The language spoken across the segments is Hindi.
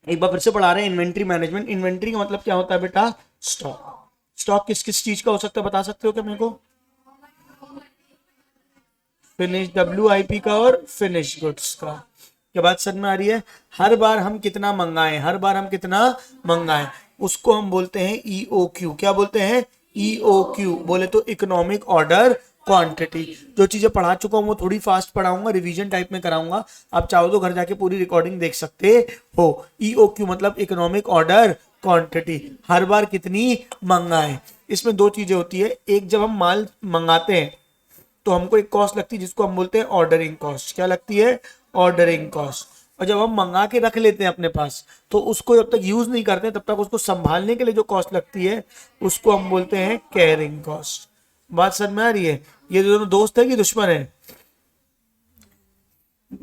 एक बार फिर से पढ़ा रहे हैं इन्वेंट्री मैनेजमेंट। इन्वेंट्री का मतलब क्या होता है बेटा? स्टॉक। स्टॉक किस किस चीज का हो सकता है बता सकते हो क्या मेरे को? फिनिश WIP का और फिनिश गुड्स का। क्या बात समझ में आ रही है? हर बार हम कितना मंगाएं, हर बार हम कितना मंगाएं, उसको हम बोलते हैं EOQ। क्या बोलते हैं? EOQ। बोले तो इकोनॉमिक ऑर्डर क्वांटिटी। जो चीजें पढ़ा चुका हूं वो थोड़ी फास्ट पढ़ाऊंगा, रिवीजन टाइप में कराऊंगा। आप चाहो तो घर जाके पूरी रिकॉर्डिंग देख सकते हो। EOQ मतलब इकोनॉमिक ऑर्डर क्वांटिटी, हर बार कितनी मंगाएं। इसमें दो चीजें होती है, एक जब हम माल मंगाते हैं तो हमको एक कॉस्ट लगती है जिसको हम बोलते हैं ऑर्डरिंग कॉस्ट। क्या लगती है? Ordering cost. और जब हम मंगा के रख लेते हैं अपने पास तो उसको जब तक यूज नहीं करते तब तक उसको संभालने के लिए जो कॉस्ट लगती है उसको हम बोलते हैं कैरिंग कॉस्ट। बात समझ में आ रही है? ये दोनों दोस्त है कि दुश्मन है?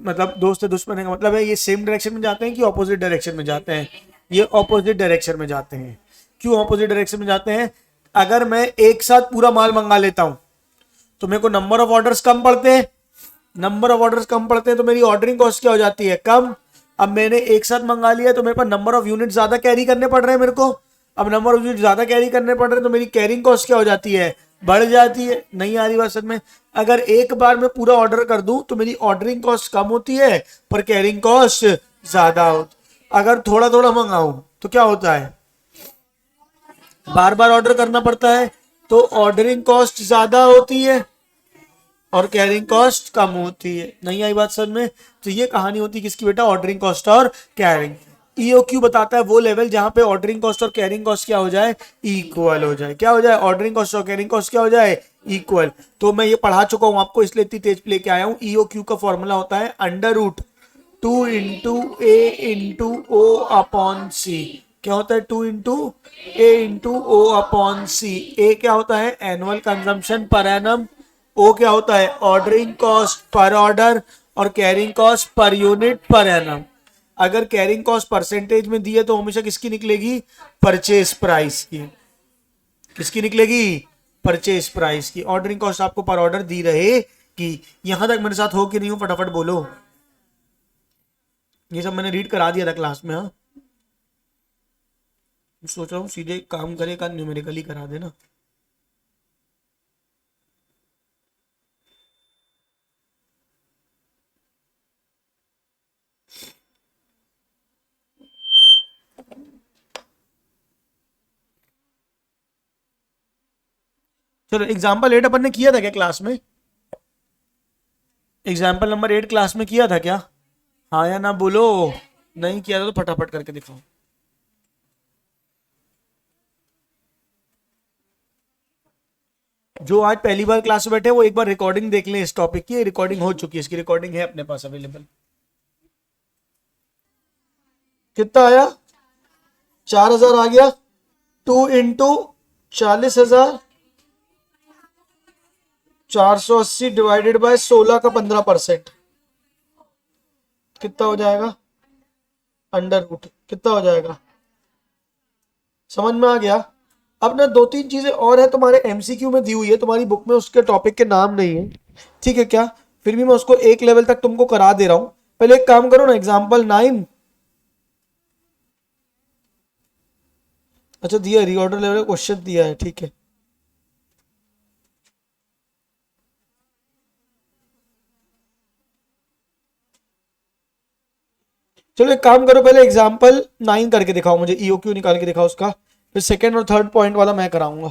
मतलब दोस्त है दुश्मन है का मतलब है ये सेम डायरेक्शन में जाते हैं कि ऑपोजिट डायरेक्शन में जाते हैं? ये ऑपोजिट डायरेक्शन में जाते हैं। क्यों ऑपोजिट डायरेक्शन में जाते हैं? अगर मैं एक साथ पूरा माल मंगा लेता हूं तो मेरे को नंबर ऑफ ऑर्डर्स कम पड़ते हैं। नंबर ऑफ ऑर्डर्स कम पड़ते हैं तो मेरी ऑर्डरिंग कॉस्ट क्या हो जाती है? कम। अब मैंने एक साथ मंगा लिया तो मेरे पास नंबर ऑफ यूनिट ज्यादा कैरी करने पड़ रहे हैं मेरे को। अब नंबर ऑफ यूनिट ज्यादा कैरी करने पड़ रहे हैं तो मेरी कैरिंग कॉस्ट क्या हो जाती है? बढ़ जाती है। नहीं आ रही बात समझ में? अगर एक बार मैं पूरा ऑर्डर कर दूं तो मेरी ऑर्डरिंग कॉस्ट कम होती है पर कैरिंग कॉस्ट ज्यादा होती। अगर थोड़ा थोड़ा मंगाऊं तो क्या होता है? बार बार ऑर्डर करना पड़ता है तो ऑर्डरिंग कॉस्ट ज्यादा होती है और कैरिंग कॉस्ट कम होती है। नहीं आई बात समझ में? तो ये कहानी होती है किसकी बेटा? ऑर्डरिंग कॉस्ट और कैरिंग। EOQ बताता है वो लेवल जहां पे ऑर्डरिंग कॉस्ट और कैरिंग कॉस्ट क्या हो जाए? इक्वल हो जाए। क्या हो जाए? ऑर्डरिंग कॉस्ट और कैरिंग कॉस्ट क्या हो जाए? इक्वल। तो मैं ये पढ़ा चुका हूं आपको इसलिए इतनी तेज लेके आया हूं। EOQ का फॉर्मूला होता है √2 into A into O upon C। क्या होता है? 2 into A into O upon C। A क्या होता है? Annual consumption per annum. O क्या होता है? Ordering cost per order. और carrying cost per unit per annum. अगर कैरिंग कॉस्ट परसेंटेज में दी है तो हमेशा किसकी निकलेगी? परचेज प्राइस की। किसकी निकलेगी? परचेज प्राइस की। ऑर्डरिंग कॉस्ट आपको पर ऑर्डर दी रहेगी। यहां तक मेरे साथ हो कि नहीं हो फटाफट बोलो। ये सब मैंने रीड करा दिया था क्लास में। हाँ सोच रहा हूँ सीधे काम करे का न्यूमेरिकली करा देना। चलो एग्जाम्पल 8 अपन ने किया था क्या क्लास में? एग्जाम्पल नंबर 8 क्लास में किया था क्या? हाँ या ना बोलो। नहीं किया था तो फटाफट करके दिखाओ। जो आज पहली बार क्लास में बैठे वो एक बार रिकॉर्डिंग देख लें इस टॉपिक की। रिकॉर्डिंग हो चुकी है, इसकी रिकॉर्डिंग है अपने पास अवेलेबल। कितना आया? 4000 आ गया। 2 इंटू 40,000 480 डिवाइडेड बाय 16 का 15%। कितना हो जाएगा? √। कितना हो जाएगा? समझ में आ गया? अब ना दो तीन चीजें और है तुम्हारे MCQ में दी हुई है, तुम्हारी बुक में उसके टॉपिक के नाम नहीं है, ठीक है क्या? फिर भी मैं उसको एक लेवल तक तुमको करा दे रहा हूं। पहले एक काम करो ना, एग्जाम्पल 9। अच्छा दिया, रीऑर्डर लेवल का क्वेश्चन दिया है, ठीक है। चलो एक काम करो, पहले एग्जाम्पल 9 करके दिखाओ मुझे, EOQ निकाल के दिखाओ उसका, फिर सेकेंड और थर्ड पॉइंट वाला मैं कराऊंगा।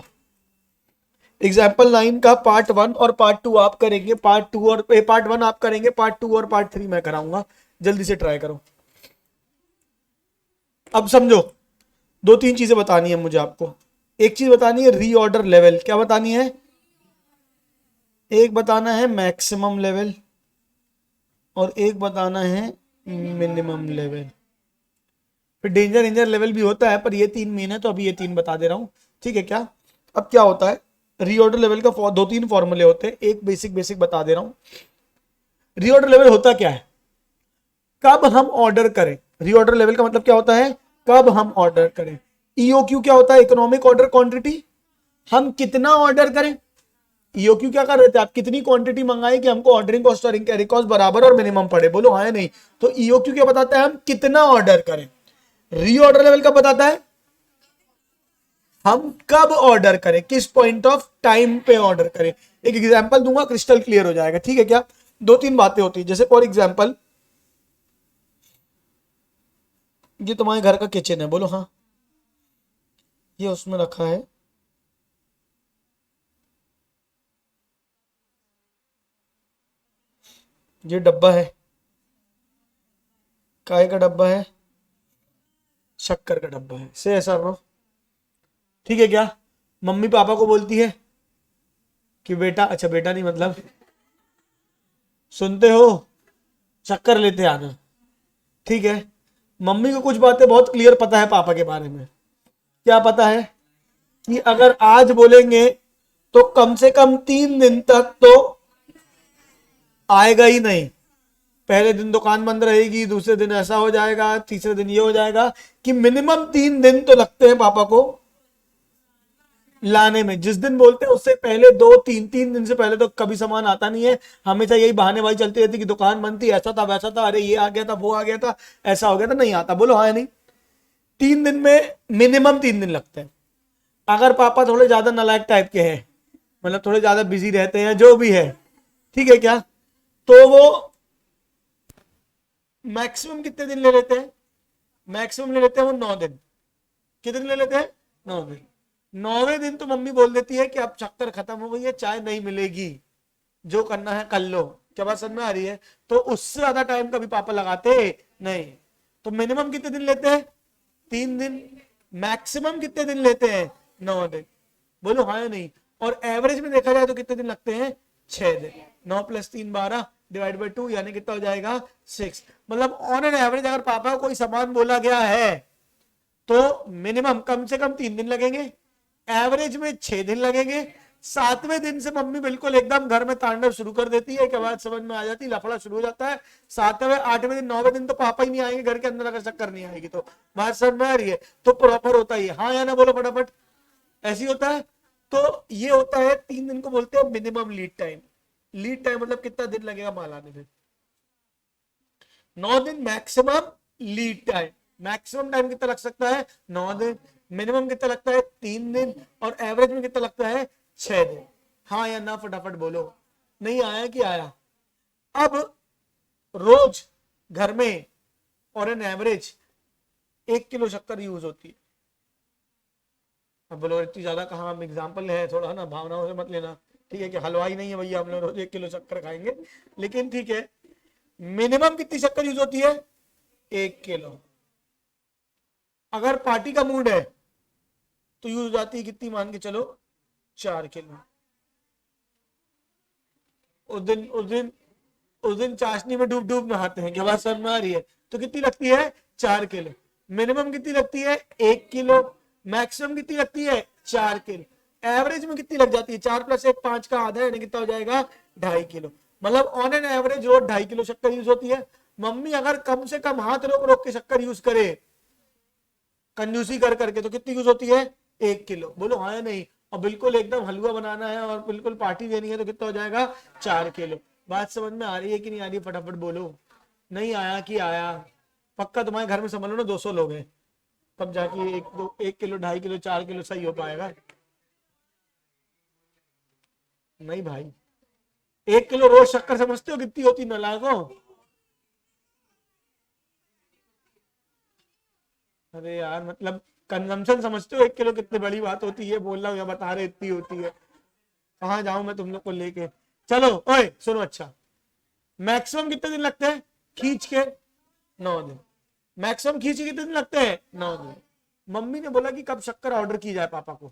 एग्जाम्पल 9 का पार्ट 1 और पार्ट 2 आप करेंगे, पार्ट 1 आप करेंगे, पार्ट 2 और पार्ट 3 मैं कराऊंगा। जल्दी से ट्राई करो। अब समझो, दो तीन चीजें बतानी है मुझे आपको। एक चीज बतानी है रीऑर्डर लेवल। क्या बतानी है? एक बताना है मैक्सिमम लेवल और एक बताना है मिनिमम लेवल। फिर डेंजर लेवल भी होता है, पर ये 3 मेन है तो अभी ये 3 बता दे रहा हूं, ठीक है क्या? अब क्या होता है, रीऑर्डर लेवल का 2-3 फॉर्मूले होते हैं। एक बेसिक बता दे रहा हूं। रीऑर्डर लेवल होता क्या है? कब हम ऑर्डर करें। रीऑर्डर लेवल का मतलब क्या होता है? कब हम ऑर्डर करें। EOQ क्या होता है? Economic order quantity. हम कितना ऑर्डर करें। EOQ क्या कर रहे थे आप? कितनी क्वांटिटी मंगाई कि हमको ऑर्डरिंग कॉस्ट और कैरी कॉस्ट बराबर और मिनिमम पड़े। बोलो हाँ या नहीं? तो EOQ क्या बताता है? हम कितना ऑर्डर करें। रीऑर्डर लेवल का बताता है हम कब ऑर्डर करें, किस पॉइंट ऑफ टाइम पे ऑर्डर करें। एक एग्जांपल दूंगा, क्रिस्टल क्लियर हो जाएगा, ठीक है क्या। दो तीन बातें होती है, जैसे फॉर एग्जांपल ये तुम्हारे घर का किचन है, बोलो हाँ, ये उसमें रखा है, ये डब्बा है, काय का डब्बा है, शक्कर का डब्बा है, से ऐसा रो, ठीक है क्या। मम्मी पापा को बोलती है कि बेटा, अच्छा बेटा नहीं मतलब सुनते हो, शक्कर लेते आना, ठीक है। मम्मी को कुछ बातें बहुत क्लियर पता है पापा के बारे में। क्या पता है कि अगर आज बोलेंगे तो कम से कम 3 दिन तक तो आएगा ही नहीं। पहले दिन दुकान बंद रहेगी, दूसरे दिन ऐसा हो जाएगा, तीसरे दिन ये हो जाएगा, कि मिनिमम 3 दिन तो लगते हैं पापा को लाने में। जिस दिन बोलते हैं उससे पहले 2 3 दिन से पहले तो कभी सामान आता नहीं है। हमेशा यही बहानेबाजी चलती रहती कि दुकान बंद थी, ऐसा था वैसा था, अरे ये आ गया था, वो आ गया था, ऐसा हो गया था, नहीं आता। बोलो हाँ या नहीं। 3 दिन में मिनिमम 3 दिन लगते हैं। अगर पापा थोड़े ज्यादा नालायक टाइप के हैं, मतलब थोड़े ज्यादा बिजी रहते हैं, जो भी है, ठीक है क्या, तो वो मैक्सिमम कितने दिन ले लेते हैं, मैक्सिमम ले लेते हैं वो 9 दिन। कितने दिन ले लेते हैं, 9 दिन। 9वें दिन तो मम्मी बोल देती है कि अब शक्कर खत्म हो गई है, चाय नहीं मिलेगी, जो करना है कर लो। क्या बात समझ में आ रही है। तो उससे ज्यादा टाइम कभी पापा लगाते नहीं। तो मिनिमम कितने दिन लेते हैं, 3 दिन। मैक्सिमम कितने दिन लेते हैं, 9 दिन। बोलो हाँ या नहीं। और एवरेज में देखा जाए तो कितने दिन लगते हैं, 6 दिन। 9 + 3 12 डिवाइड बाई 2 यानी कितना हो जाएगा, 6। मतलब ऑन एन एवरेज अगर पापा को कोई सामान बोला गया है तो मिनिमम कम से कम 3 दिन लगेंगे, एवरेज में 6 दिन लगेंगे। 7वें दिन से मम्मी बिल्कुल एकदम घर में तांडव शुरू कर देती है, कि बात समझ में आ जाती, लफड़ा शुरू हो जाता है। 7वें 8वें दिन 9वें दिन तो पापा ही नहीं आएंगे घर के अंदर, अगर चक्कर नहीं आएगी तो। बात समझ में आ रही है। तो प्रॉपर होता ही है, हाँ या ना बोलो फटाफट। ऐसी होता है। तो ये होता है 3 दिन को बोलते हैं minimum lead time. Lead time मतलब कितना दिन लगेगा माल आने में। 9 दिन maximum lead time. Maximum time कितना लग सकता है, 9 दिन। मिनिमम कितना लगता है, 3 दिन। और एवरेज में कितना लगता है, 6 दिन। हाँ या ना फटाफट बोलो। नहीं आया कि आया। अब रोज घर में और एन एवरेज 1 किलो शक्कर यूज होती है। अब बोलो इतनी ज्यादा कहाँ, हम एग्जाम्पल है थोड़ा ना, भावनाओं से मत लेना, ठीक है कि हलवाई नहीं है भैया हम लोग रोज 1 किलो शक्कर खाएंगे। लेकिन ठीक है, मिनिमम कितनी शक्कर यूज होती है, 1 किलो। अगर पार्टी का मूड है तो यूज हो जाती है कितनी, मान के चलो 4 किलो। उस दिन चाशनी में डूब डूब नहाते हैं, क्या बात समझ में आ रही है। तो कितनी लगती है, 4 किलो। मिनिमम कितनी लगती है, 1 किलो। मैक्सिमम कितनी लगती है, 4 किलो। एवरेज में कितनी लग जाती है, 4 + 1 5 का आधा, यानी कितना हो जाएगा, 2.5 किलो। मतलब ऑन एन एवरेज रोज 2.5 किलो शक्कर यूज होती है। मम्मी अगर कम से कम हाथ रोक रोक के शक्कर यूज करे, कंजूसी कर करके, तो कितनी यूज होती है, 1 किलो। बोलो हाँ या नहीं। और बिल्कुल एकदम हलवा बनाना है और बिल्कुल पार्टी देनी है तो कितना हो जाएगा, 4 किलो। बात समझ में आ रही है कि नहीं आ रही, फटाफट बोलो। नहीं आया कि आया। पक्का तुम्हारे घर में समझ लो ना 200 लोग हैं, तब जाके 1 किलो 2.5 किलो 4 किलो सही हो पाएगा। नहीं भाई, 1 किलो रोज शक्कर समझते हो कितनी होती, नालायकों। अरे यार मतलब कंजम्पशन समझते हो, 1 किलो कितनी बड़ी बात होती है, बोल रहा हूँ या बता रहे इतनी होती है। कहाँ जाऊं मैं तुम लोग को लेके। चलो ओए सुनो, अच्छा मैक्सिमम कितने दिन लगते हैं खींच के, 9 दिन। मैक्सिमम खींच के कितने दिन लगते हैं, 9 दिन। मम्मी ने बोला कि कब शक्कर ऑर्डर की जाए पापा को,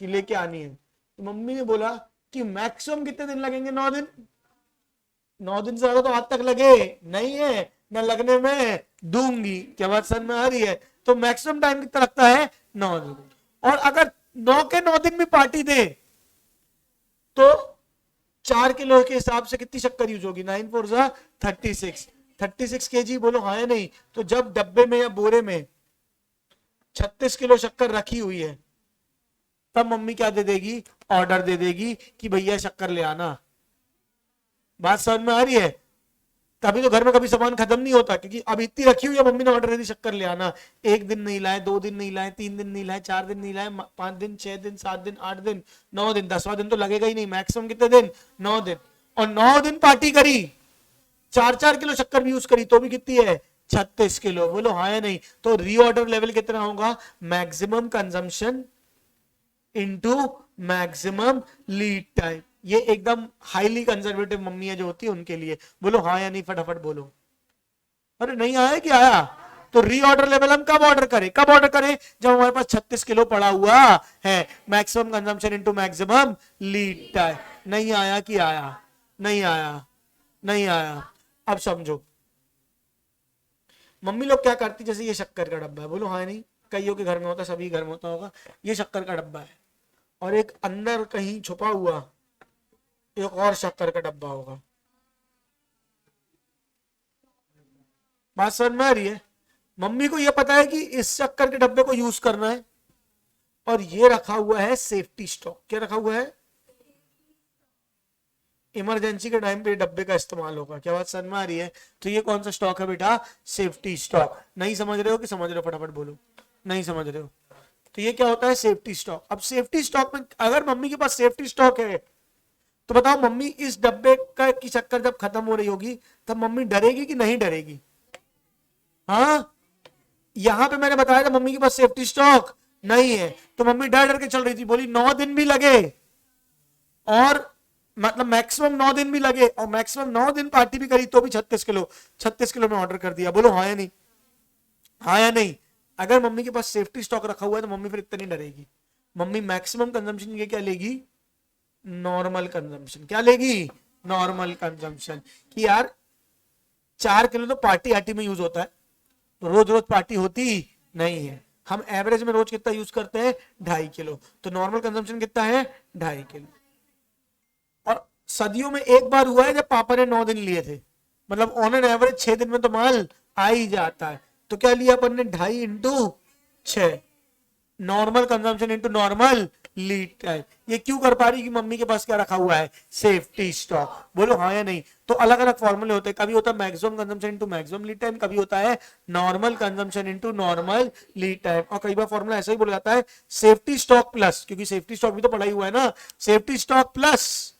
कि लेके आनी है। तो मम्मी ने बोला कि मैक्सिमम कितने दिन लगेंगे, 9 दिन। 9 दिन से ज्यादा तो आज तक लगे नहीं है, न लगने में दूंगी। क्या बात समझ में आ रही है। तो मैक्सिमम टाइम कितना लगता है, 9 दिन। और अगर 9 के 9 दिन भी पार्टी दे तो 4 किलो के हिसाब से कितनी शक्कर यूज होगी, 9 4 जा 36, 36 kg। बोलो हाँ या नहीं। तो जब डब्बे में या बोरे में 36 किलो शक्कर रखी हुई है, तब मम्मी क्या दे देगी, ऑर्डर दे देगी कि भैया शक्कर ले आना। बात समझ में आ रही है। तभी तो घर में कभी सामान खत्म नहीं होता, क्योंकि अब इतनी रखी हुई है, मम्मी ने ऑर्डर कर दी शक्कर ले आना, एक दिन नहीं लाए, 2 दिन नहीं लाए, 3 दिन नहीं लाए, 4 दिन नहीं लाए, 5 दिन, 6 दिन, 7 दिन, 8 दिन, 9 दिन, 10वां दिन तो लगेगा ही नहीं, मैक्सिमम कितने दिन, 9 दिन। और 9 दिन पार्टी करी, 4-4 किलो शक्कर भी यूज करी, तो भी कितनी है, 36 किलो। बोलो हाँ या नहीं। तो रीऑर्डर लेवल कितना होगा, maximum consumption into maximum lead time. ये एकदम हाईली कंजर्वेटिव मम्मी है जो होती है उनके लिए। बोलो हाँ या नहीं, फटाफट बोलो। अरे नहीं आया कि आया? तो रीऑर्डर लेवल हम कब ऑर्डर करें, कब ऑर्डर करें, जब हमारे पास 36 किलो पड़ा हुआ है। Maximum consumption into maximum lead time. नहीं आया कि आया? नहीं आया, नहीं आया। अब समझो, मम्मी लोग क्या करती, जैसे ये शक्कर का डब्बा है, बोलो हाँ नहीं, कईयों के घर में होता है, सभी घर में होता होगा। ये शक्कर का डब्बा है और एक अंदर कहीं छुपा हुआ एक और शक्कर का डब्बा होगा। बात समझ में आ रही है? मम्मी को यह पता है कि इस शक्कर के डब्बे को यूज करना है, और ये रखा हुआ है सेफ्टी स्टॉक। क्या रखा हुआ है? इमरजेंसी के टाइम पे डब्बे का इस्तेमाल होगा। क्या बात समझ में आ रही है? तो ये कौन सा स्टॉक है बेटा, सेफ्टी स्टॉक। नहीं समझ रहे हो कि समझ रहे हो, फटाफट बोलो। नहीं समझ रहे हो? तो ये क्या होता है, सेफ्टी स्टॉक। अब सेफ्टी स्टॉक में अगर मम्मी के पास सेफ्टी स्टॉक है, तो बताओ मम्मी इस डब्बे का की शक्कर जब खत्म हो रही होगी, तब मम्मी डरेगी कि नहीं डरेगी? हाँ, यहां पे मैंने बताया था मम्मी के पास सेफ्टी स्टॉक नहीं है, तो मम्मी डर डर के चल रही थी, बोली 9 दिन भी लगे, और मतलब मैक्सिमम 9 दिन भी लगे, और मैक्सिमम 9 दिन पार्टी भी करी, तो भी 36 किलो, 36 किलो में ऑर्डर कर दिया। बोलो हाँ या नहीं, हाँ या नहीं? अगर मम्मी के पास सेफ्टी स्टॉक रखा हुआ है, तो मम्मी फिर इतनी डरेगी। मम्मी मैक्सिमम कंजम्पशन ये क्या लेगी, नॉर्मल कंजम्पशन। क्या लेगी, नॉर्मल कंजम्पशन। कि यार 4 किलो तो पार्टी आर्टी में यूज होता है, तो रोज रोज पार्टी होती नहीं है। हम एवरेज में रोज कितना यूज करते हैं, 2.5 किलो। तो नॉर्मल कंजम्पशन कितना है, 2.5 किलो। और सदियों में एक बार हुआ है जब पापा ने 9 दिन लिए थे, मतलब ऑन एन एवरेज 6 दिन में तो माल आ ही जाता है। तो क्या लिया अपन ने, 2.5 into 6, normal consumption into normal lead time. ये क्यों कर पा रही, कि मम्मी के पास क्या रखा हुआ है, सेफ्टी स्टॉक। बोलो हाँ या नहीं? तो अलग अलग फॉर्मूले होते हैं, कभी होता है maximum consumption into maximum lead time, कभी होता है normal consumption into normal lead time, और कई बार फॉर्मूला ऐसा ही बोला जाता है, सेफ्टी स्टॉक प्लस, क्योंकि सेफ्टी स्टॉक भी तो पड़ा ही हुआ है ना, safety stock plus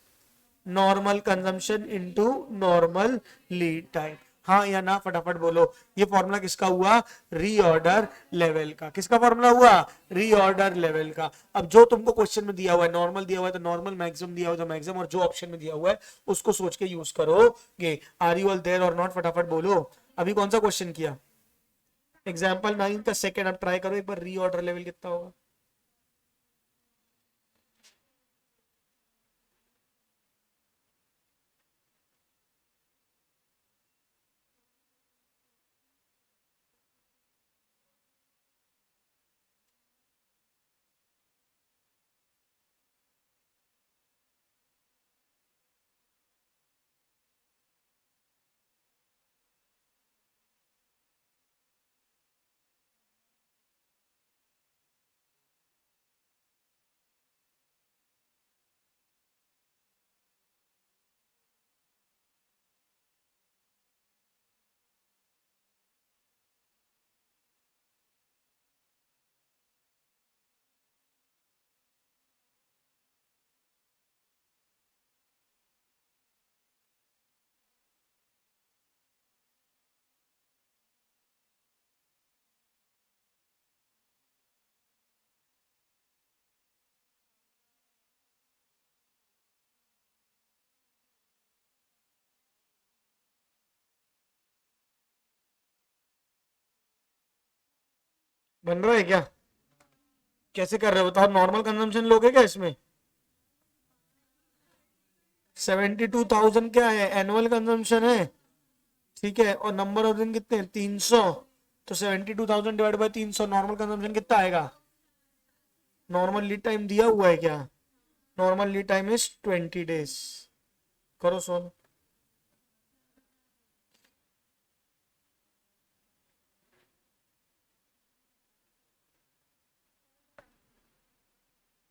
normal consumption into normal lead time. हाँ या ना, फटाफट बोलो। ये फॉर्मूला किसका हुआ, रीऑर्डर लेवल का। किसका फॉर्मूला हुआ, रीऑर्डर लेवल का। अब जो तुमको क्वेश्चन में दिया हुआ है, नॉर्मल दिया हुआ है तो नॉर्मल, मैक्सिमम दिया हुआ है तो मैक्सिमम, और जो ऑप्शन में दिया हुआ है उसको सोच के यूज करोगे। आर यू ऑल देयर और नॉट, फटाफट बोलो। अभी कौन सा क्वेश्चन किया, एग्जाम्पल 9 का सेकेंड। अब ट्राई करो एक बार, रीऑर्डर लेवल कितना होगा। बन रहा है क्या, कैसे कर रहे हो बताओ, नॉर्मल कंजम्पशन लोगे क्या इसमें? 72,000 क्या है, एनुअल कंजम्पशन है, ठीक है, और नंबर ऑफ दिन कितने हैं, 300। तो 72,000 डिवाइड बाई 300, नॉर्मल कंजम्पशन कितना आएगा? नॉर्मल लीड टाइम दिया हुआ है क्या, normal lead time is 20 days. करो सोन।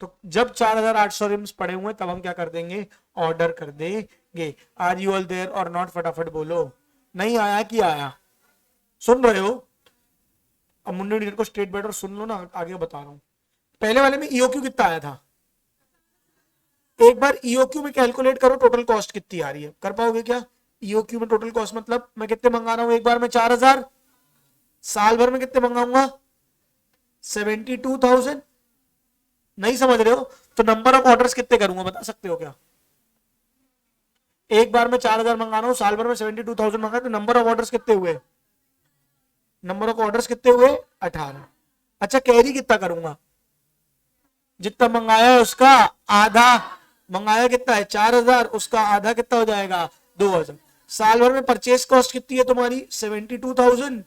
तो जब 4,800 रिम्स पड़े हुए तब हम क्या कर देंगे, ऑर्डर कर देंगे। आर यू ऑल देयर और नॉट, फटाफट बोलो। नहीं आया कि आया? सुन रहे हो? अब मुंडे डीलर को स्ट्रेट बेटर सुन लो ना, आगे बता रहा हूं। पहले वाले में ईओक्यू कितना आया था? एक बार ईओक्यू में कैलकुलेट करो टोटल कॉस्ट कितनी आ रही है, कर पाओगे क्या? ईओक्यू में टोटल कॉस्ट मतलब मैं कितने मंगा रहा हूं एक बार में? 4000। साल भर में कितने मंगाऊंगा? 72,000। नहीं समझ रहे हो? तो नंबर ऑफ ऑर्डर्स कितने करूंगा बता सकते हो क्या? एक बार में 4000 मंगा रहा हूं, साल भर में 72,000 मंगा, तो नंबर ऑफ ऑर्डर्स कितने हुए? नंबर ऑफ ऑर्डर्स कितने हुए? 18। अच्छा कैरी कितना करूंगा? जितना मंगाया है उसका आधा। मंगाया कितना है? 4000, उसका आधा कितना हो जाएगा? 2000। साल भर में परचेस कॉस्ट कितनी है तुम्हारी? 72,000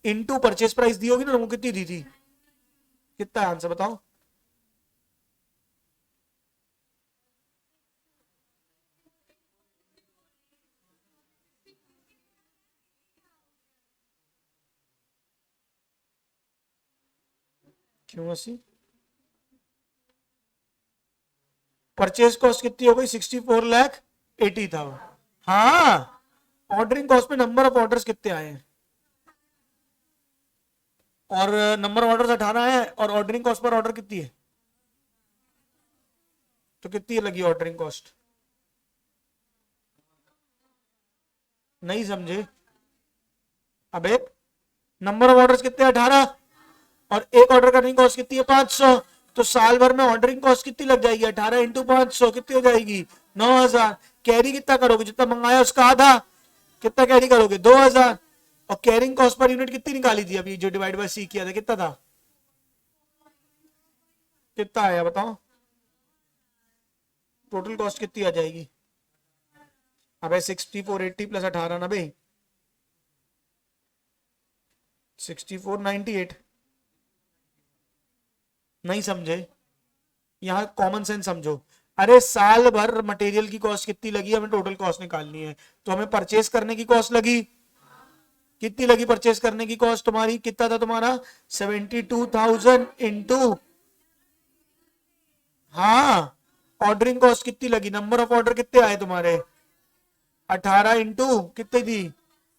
इंटू परचेस प्राइस दी होगी ना तुमको, कितनी दी थी? कितना आंसर बताओ? क्यों 80? परचेज कॉस्ट कितनी हो गई? 64,80,000। हाँ, ऑर्डरिंग कॉस्ट में नंबर ऑफ ऑर्डर्स कितने आए हैं? और नंबर ऑफ ऑर्डर्स 18 है, और ऑर्डरिंग कॉस्ट पर ऑर्डर कितनी है? तो कितनी लगी ऑर्डरिंग कॉस्ट? नहीं समझे? अबे नंबर ऑफ ऑर्डर्स कितने? 18। और एक ऑर्डर करने की कॉस्ट कितनी है? 500। तो साल भर में ऑर्डरिंग कॉस्ट कितनी लग जाएगी? 18 इंटू 500 कितनी हो जाएगी? 9,000। कैरी कितना करोगे? जितना मंगाया उसका आधा। कितना कैरी करोगे? 2,000। और कैरिंग कॉस्ट पर यूनिट कितनी निकाली थी अभी जो डिवाइड बाय सी किया था, कितना था? कितना आया बताओ? टोटल कॉस्ट कितनी आ जाएगी? अबे 6480 प्लस 18 ना भाई, 6498। नहीं समझे? यहाँ कॉमन सेंस समझो। अरे साल भर मटेरियल की कॉस्ट कितनी लगी, हमें टोटल कॉस्ट निकालनी है, तो हमें परचेस करने की कॉस्ट लगी कितनी? लगी परचेस करने की कॉस्ट तुम्हारी, कितना था तुम्हारा? 72,000 इंटू, हाँ, ऑर्डरिंग कॉस्ट कितनी लगी? नंबर ऑफ ऑर्डर कितने आए तुम्हारे? 18 इंटू कितनी थी?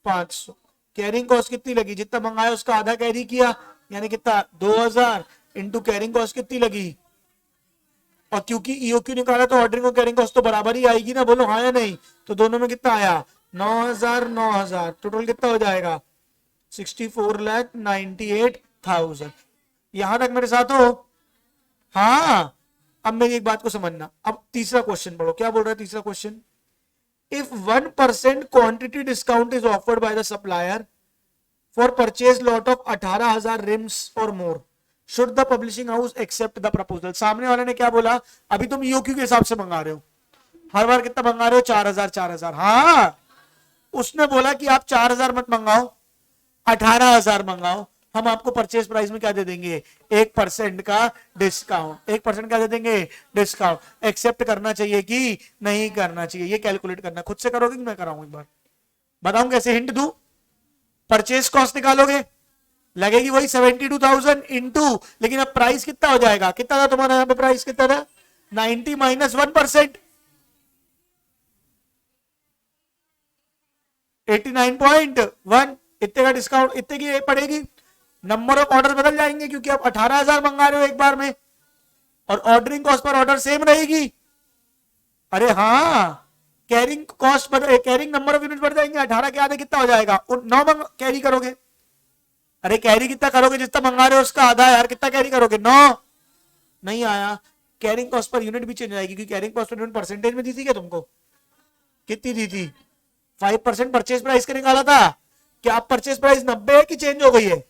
500। कैरिंग कॉस्ट कितनी लगी? जितना मंगाया उसका आधा कैरी किया, यानी कितना? 2,000 इंटू कैरिंग कॉस्ट कितनी लगी? और क्योंकि ईओक्यू निकाला तो ऑर्डरिंग और कैरिंग कॉस्ट तो बराबर ही आएगी ना, बोलो हाँ या नहीं? तो दोनों में कितना आया? 9,000 9,000, टोटल कितना हो जाएगा? 64,98,000। यहां तक मेरे साथ हो? हाँ। अब मेरी एक बात को समझना। अब तीसरा क्वेश्चन पढ़ो, क्या बोल रहा है तीसरा question? If 1% quantity discount is offered by the supplier for purchase lot of 18,000 reams or more, should the publishing house accept the proposal? सामने वाले ने क्या बोला? अभी तुम ईओक्यू के हिसाब से मंगा रहे हो, हर बार कितना मंगा रहे हो? 4,000 4,000। हाँ, उसने बोला कि आप 4,000 मत मंगाओ, 18,000 मंगाओ, हम आपको परचेज प्राइस में क्या दे देंगे? 1% का डिस्काउंट। 1% क्या दे देंगे? डिस्काउंट। एक्सेप्ट करना चाहिए कि नहीं करना चाहिए? ये कैलकुलेट करना खुद से करोगे कि मैं कराऊंगा? एक बार बताऊं कैसे, हिंट दू? परचेज कॉस्ट निकालोगे, लगेगी वही 72,000 इंटू, लेकिन अब प्राइस कितना हो जाएगा? कितना था तुम्हारा यहाँ पे प्राइस? कितना था? 90 माइनस 1%, 89.1। इतने का डिस्काउंट, इतने की पड़ेगी। नंबर ऑफ ऑर्डर बदल जाएंगे क्योंकि आप 18,000 मंगा रहे हो एक बार में, और ordering cost per order same रहेगी। अरे हाँ, carrying cost carrying number of unit बढ़ जाएंगे। 18 के आधे कितना हो जाएगा? 9 कैरी करोगे। अरे कैरी कितना करोगे? जितना मंगा रहे हो उसका आधा यार, कितना कैरी करोगे? 9। नहीं आया? कैरिंग कॉस्ट पर यूनिट भी चेंज आएगी, क्योंकि carrying cost per unit percentage में दी थी क्या तुमको? कितनी दी थी? 5% परचेज प्राइस का निकाला था। क्या आप परचेज प्राइस 90 है कि चेंज हो गई है?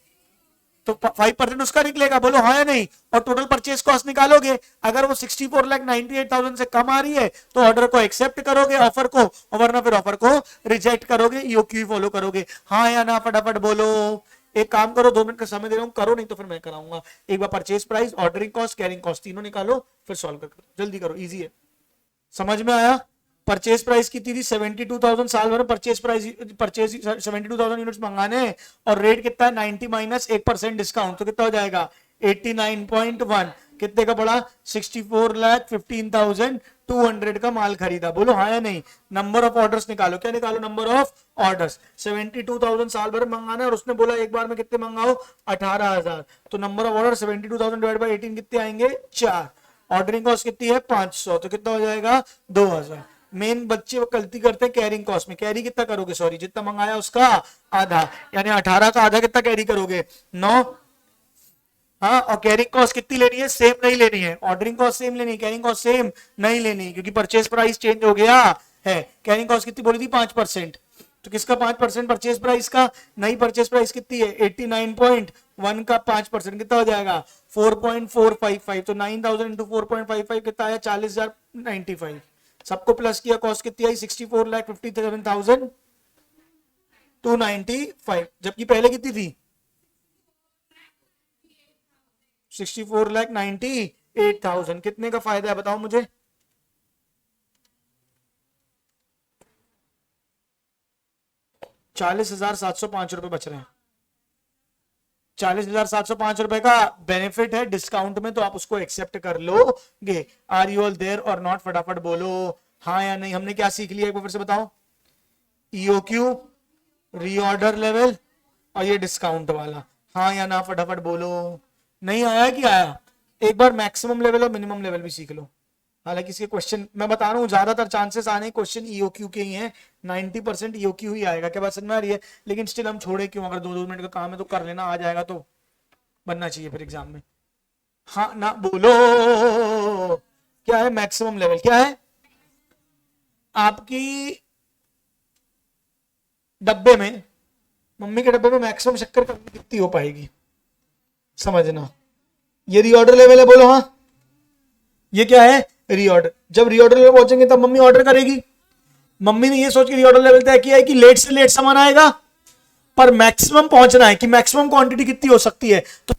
तो 5% उसका निकलेगा, बोलो हाँ या नहीं? और टोटल परचेज कॉस्ट निकालोगे, अगर वो 64,98,000 से कम आ रही है तो ऑर्डर को एक्सेप्ट करोगे, ऑफर को, और वरना फिर ऑफर को रिजेक्ट करोगे, ईओक्यू फॉलो करोगे। हाँ या ना? फटाफट बोलो। एक काम करो, 2 मिनट का समय दे रहा हूं, करो, नहीं तो फिर मैं कराऊंगा। एक बार purchase price, ordering cost, carrying cost तीनों निकालो, फिर सॉल्व करो, जल्दी करो, इजी है। समझ में आया? परचेज प्राइस कितनी थी? 72,000। साल भर में परचेज प्राइस, परचेज 72,000 यूनिट्स मंगाने हैं, और रेट कितना है? 90 माइनस 1% डिस्काउंट, तो कितना हो जाएगा? 89.1। कितने का पड़ा? 64,15,200 का माल खरीदा। बोलो हाँ या नहीं। नंबर ऑफ ऑर्डर्स निकालो। क्या निकालो? Number of orders. 72,000 साल भर मंगाना है और उसने बोला एक बार में कितने मंगाओ? 18,000। तो number of order 72,000 divide by 18 कितने आएंगे? 4। ऑर्डरिंग कॉस्ट कितनी है? 500। तो कितना हो जाएगा? 2,000। मेन बच्चे वो गलती करते हैं कैरिंग कॉस्ट में। कैरी कितना करोगे? सॉरी, जितना मंगाया उसका आधा, यानी 18 का आधा कितना कैरी करोगे? 9। हाँ, और कैरिंग कॉस्ट कितनी लेनी है? सेम नहीं लेनी है। ऑर्डरिंग कॉस्ट सेम लेनी है, कैरिंग कॉस्ट सेम नहीं लेनी, क्योंकि परचेज प्राइस चेंज हो गया है। कैरिंग कॉस्ट कितनी बोली थी? 5%। तो किसका 5%? परचेज प्राइस का। नई परचेज प्राइस कितनी है? 89.1 का 5% कितना हो जाएगा? 4.455। तो 9,000 इंटू 4.55 कितना आया? 40,095। सबको प्लस किया, कॉस्ट कितनी आई? 64,57,295। जबकि पहले कितनी थी? 64,98,000। कितने का फायदा है बताओ मुझे? 40,705 रुपए बच रहे हैं। 40,705 रुपए का बेनिफिट है डिस्काउंट में, तो आप उसको एक्सेप्ट कर लोगे। आर यू ऑल देयर और नॉट? फटाफट बोलो हाँ या नहीं। हमने क्या सीख लिया एक बार फिर से बताओ? ईओक्यू, रीऑर्डर लेवल और ये डिस्काउंट वाला। हाँ या ना? फटाफट बोलो। नहीं आया कि आया? एक बार मैक्सिमम लेवल और मिनिमम लेवल भी सीख लो। हालांकि इसके क्वेश्चन मैं बता रहा हूँ ज्यादातर चांसेस आने क्वेश्चन ईओक्यू के ही हैं। 90% ईओक्यू ही आएगा। क्या बात समझ में आ रही है? लेकिन स्टिल हम छोड़े क्यों? अगर 2-2 मिनट का काम है तो कर लेना, आ जाएगा तो बनना चाहिए फिर एग्जाम में। हाँ ना? बोलो क्या है मैक्सिमम लेवल? क्या है? आपकी डब्बे में, मम्मी के डब्बे में मैक्सिमम शक्कर कितनी हो पाएगी समझना। ये रीऑर्डर लेवल है। बोलो हाँ। ये क्या है? रीऑर्डर। जब रीऑर्डर लेवल पहुंचेंगे तब मम्मी ऑर्डर करेगी। मम्मी ने ये सोच के रीऑर्डर लेवल तय किया है कि लेट से लेट सामान आएगा, पर मैक्सिमम पहुंचना है कि मैक्सिमम क्वांटिटी कितनी हो सकती है। तो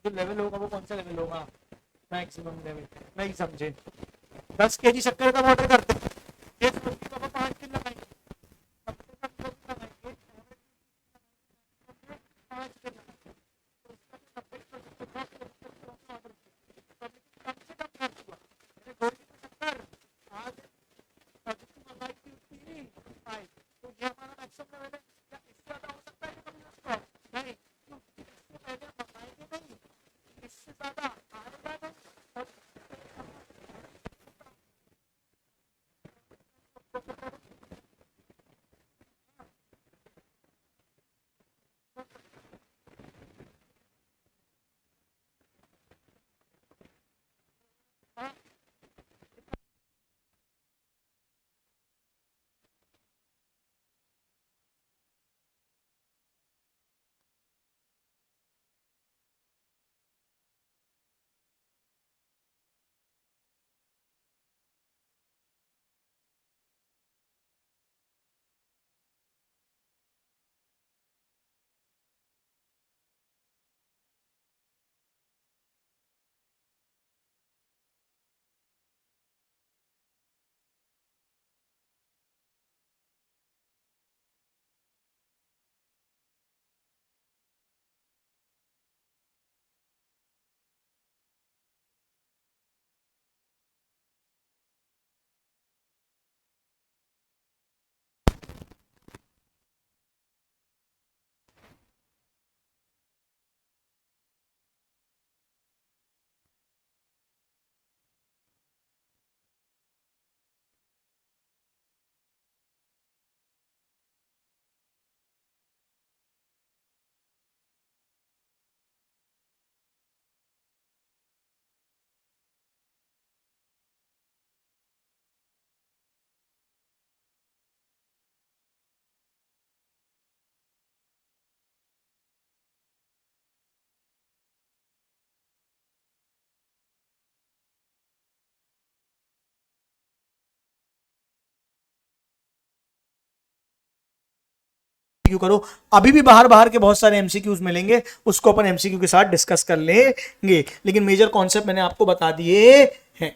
जो लेवल होगा वो कौन सा लेवल होगा? Maximum level. नहीं समझे? 10 kg शक्कर का ऑर्डर करते हैं, ये सोच के पापा 5 दिन लगाएंगे, सबसे कम लोग लगाएंगे, 5 दिन लगाएंगे। तो उसका तो 90% तो ऑर्डर कम से कम खर्च हुआ। मैंने 2 किलो शक्कर आज जितनी मंगाई थी उतनी ही आई। तो ये हमारा मैक्सिमम लेवल है। क्या इससे ज्यादा हो सकता है कि कभी उसका? नहीं, क्योंकि इससे पहले हम मंगाएंगे नहीं, इससे ज्यादा आएगा नहीं। एमसीक्यू करो। अभी भी बाहर बाहर के बहुत सारे एमसीक्यूज मिलेंगे, उसको अपन एमसीक्यू के साथ डिस्कस कर लेंगे। लेकिन मेजर कॉन्सेप्ट मैंने आपको बता दिए हैं।